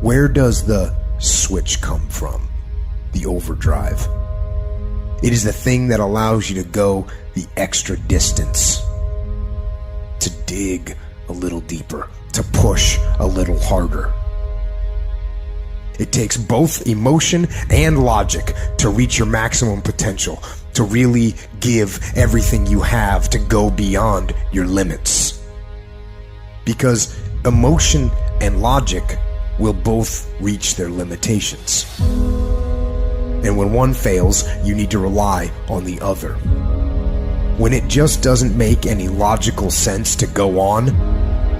Where does the switch come from? The overdrive. It is the thing that allows you to go the extra distance, to dig a little deeper, to push a little harder. It takes both emotion and logic to reach your maximum potential, to really give everything you have, to go beyond your limits. Because emotion and logic will both reach their limitations. And when one fails, you need to rely on the other. When it just doesn't make any logical sense to go on,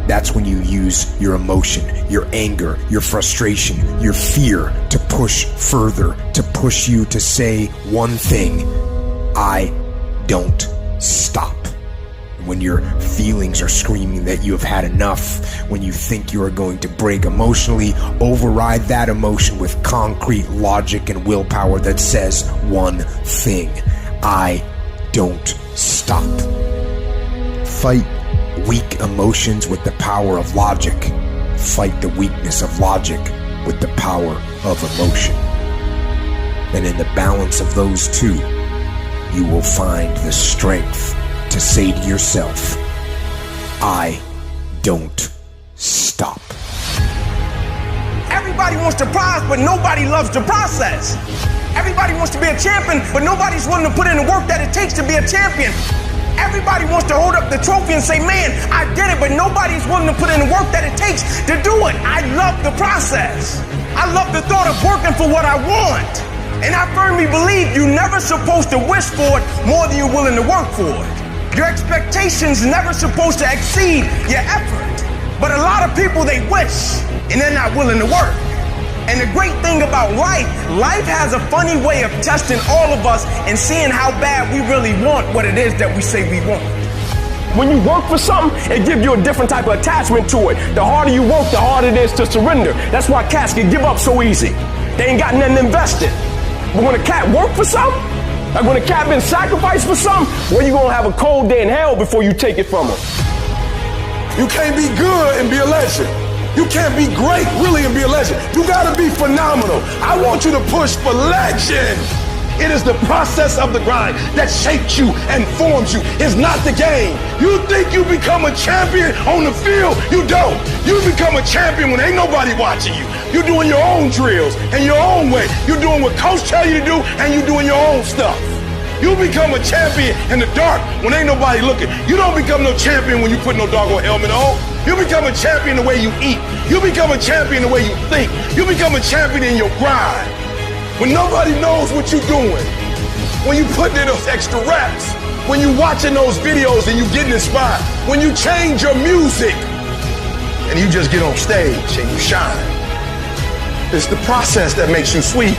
that's when you use your emotion, your anger, your frustration, your fear to push further, to push you to say one thing: I don't stop. When your feelings are screaming that you have had enough, when you think you are going to break emotionally, override that emotion with concrete logic and willpower that says one thing: I don't stop. Fight weak emotions with the power of logic. Fight the weakness of logic with the power of emotion. And in the balance of those two, you will find the strength to say to yourself, I don't stop. Everybody wants to prize, but nobody loves the process. Everybody wants to be a champion, but nobody's willing to put in the work that it takes to be a champion. Everybody wants to hold up the trophy and say, man, I did it, but nobody's willing to put in the work that it takes to do it. I love the process. I love the thought of working for what I want. And I firmly believe you're never supposed to wish for it more than you're willing to work for it. Your expectations never supposed to exceed your effort. But a lot of people, they wish, and they're not willing to work. And the great thing about life has a funny way of testing all of us and seeing how bad we really want what it is that we say we want. When you work for something, it gives you a different type of attachment to it. The harder you work, the harder it is to surrender. That's why cats can give up so easy. They ain't got nothing invested. But when a cat work for something, like when a cat been sacrificed for something, well, you gonna have a cold day in hell before you take it from him. You can't be good and be a legend. You can't be great, really, and be a legend. You gotta be phenomenal. I want you to push for legend. It is the process of the grind that shapes you and forms you. It's not the game. You think you become a champion on the field? You don't. You become a champion when ain't nobody watching you. You're doing your own drills and your own way. You're doing what coach tell you to do, and you're doing your own stuff. You become a champion in the dark when ain't nobody looking. You don't become no champion when you put no doggone helmet on. You become a champion the way you eat. You become a champion the way you think. You become a champion in your grind. When nobody knows what you're doing. When you put in those extra reps. When you watching those videos and you getting inspired. When you change your music and you just get on stage and you shine. It's the process that makes you sweet.